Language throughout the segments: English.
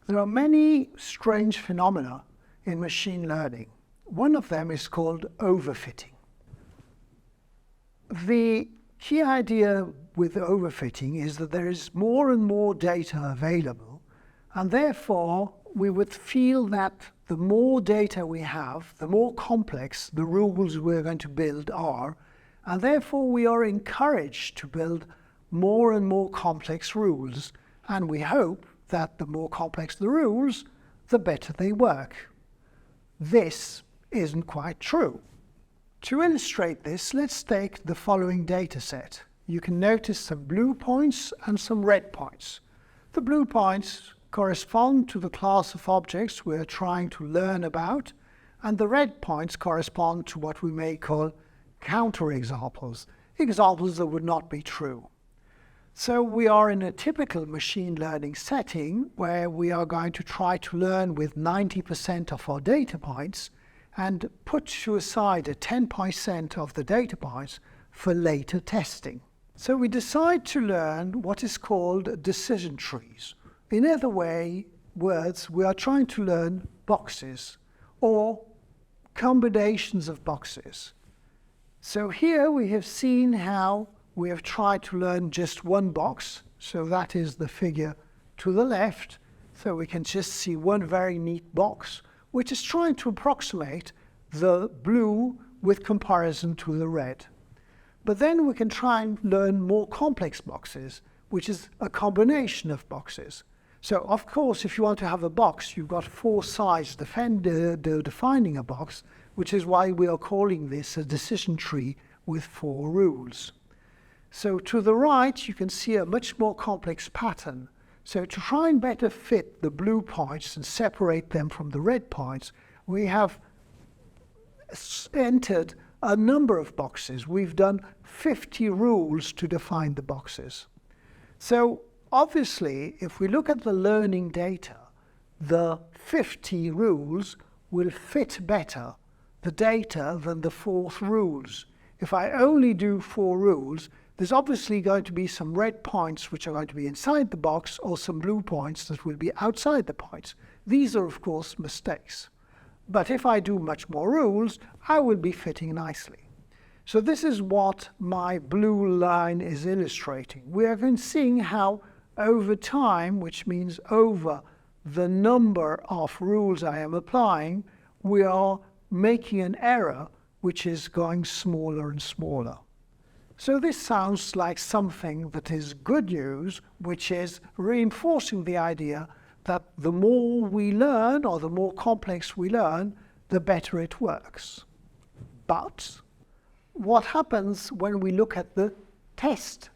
There are many strange phenomena in machine learning. One of them is called overfitting. The key idea with overfitting is that there is more and more data available, and therefore we would feel that the more data we have, the more complex the rules we're going to build are, and therefore we are encouraged to build more and more complex rules, and we hope that the more complex the rules, the better they work. This isn't quite true. To illustrate this, let's take the following data set. You can notice some blue points and some red points. The blue points correspond to the class of objects we're trying to learn about, and the red points correspond to what we may call counterexamples, examples that would not be true. So we are in a typical machine learning setting where we are going to try to learn with 90% of our data points and put to aside a 10% of the data points for later testing. So we decide to learn what is called decision trees. In other words, we are trying to learn boxes or combinations of boxes. So here we have seen how we have tried to learn just one box. So that is the figure to the left. So we can just see one very neat box, which is trying to approximate the blue with comparison to the red. But then we can try and learn more complex boxes, which is a combination of boxes. So of course, if you want to have a box, you've got four sides defining a box, which is why we are calling this a decision tree with four rules. So to the right, you can see a much more complex pattern. So to try and better fit the blue points and separate them from the red points, we have entered a number of boxes. We've done 50 rules to define the boxes. So obviously, if we look at the learning data, the 50 rules will fit better the data than the 4 rules. If I only do 4 rules, there's obviously going to be some red points which are going to be inside the box or some blue points that will be outside the points. These are, of course, mistakes. But if I do much more rules, I will be fitting nicely. So this is what my blue line is illustrating. We have been seeing how over time, which means over the number of rules I am applying, we are making an error which is going smaller and smaller. So this sounds like something that is good news, which is reinforcing the idea that the more we learn or the more complex we learn, the better it works. But what happens when we look at the test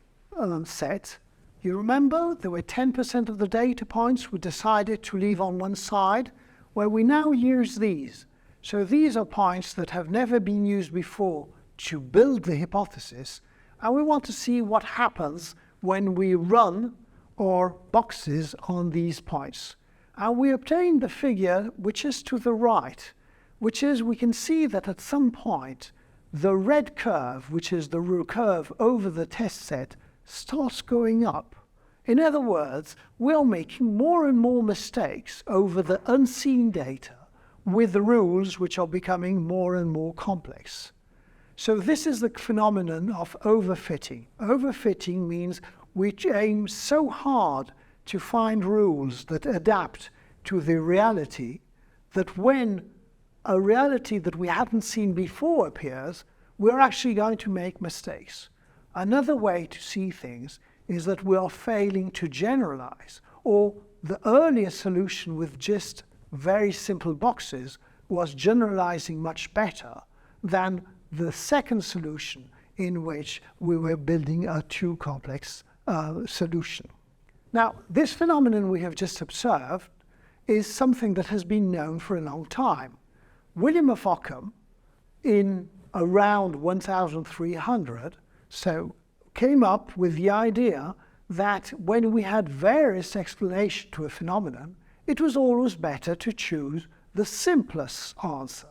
set? You remember there were 10% of the data points we decided to leave on one side, where we now use these. So these are points that have never been used before to build the hypothesis, and we want to see what happens when we run our boxes on these points. And we obtain the figure which is to the right, which is we can see that at some point the red curve, which is the curve over the test set, starts going up. In other words, we're making more and more mistakes over the unseen data with the rules which are becoming more and more complex. So this is the phenomenon of overfitting. Overfitting means we aim so hard to find rules that adapt to the reality that when a reality that we hadn't seen before appears, we're actually going to make mistakes. Another way to see things is that we are failing to generalize, or the earlier solution with just very simple boxes was generalizing much better than the second solution in which we were building a too complex solution. Now, this phenomenon we have just observed is something that has been known for a long time. William of Ockham, in around 1300, came up with the idea that when we had various explanations to a phenomenon, it was always better to choose the simplest answer.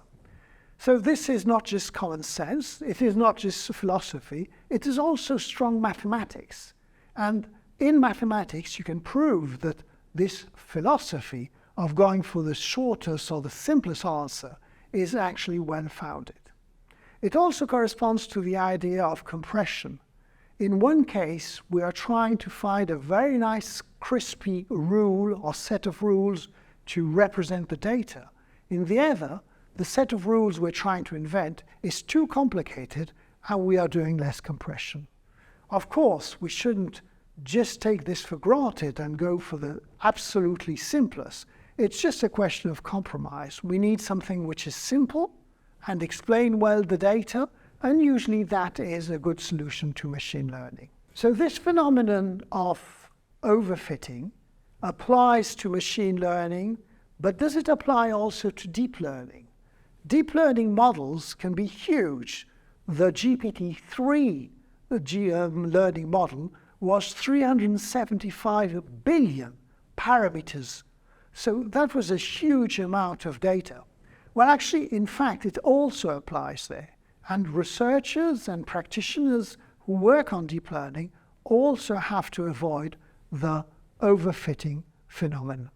So this is not just common sense, it is not just philosophy, it is also strong mathematics. And in mathematics, you can prove that this philosophy of going for the shortest or the simplest answer is actually well founded. It also corresponds to the idea of compression. In one case, we are trying to find a very nice crispy rule or set of rules to represent the data. In the other, the set of rules we're trying to invent is too complicated and we are doing less compression. Of course, we shouldn't just take this for granted and go for the absolutely simplest. It's just a question of compromise. We need something which is simple and explain well the data, and usually that is a good solution to machine learning. So this phenomenon of overfitting applies to machine learning, but does it apply also to deep learning? Deep learning models can be huge. The GPT-3 learning model was 375 billion parameters. So that was a huge amount of data. Well, actually, in fact, it also applies there. And researchers and practitioners who work on deep learning also have to avoid the overfitting phenomenon.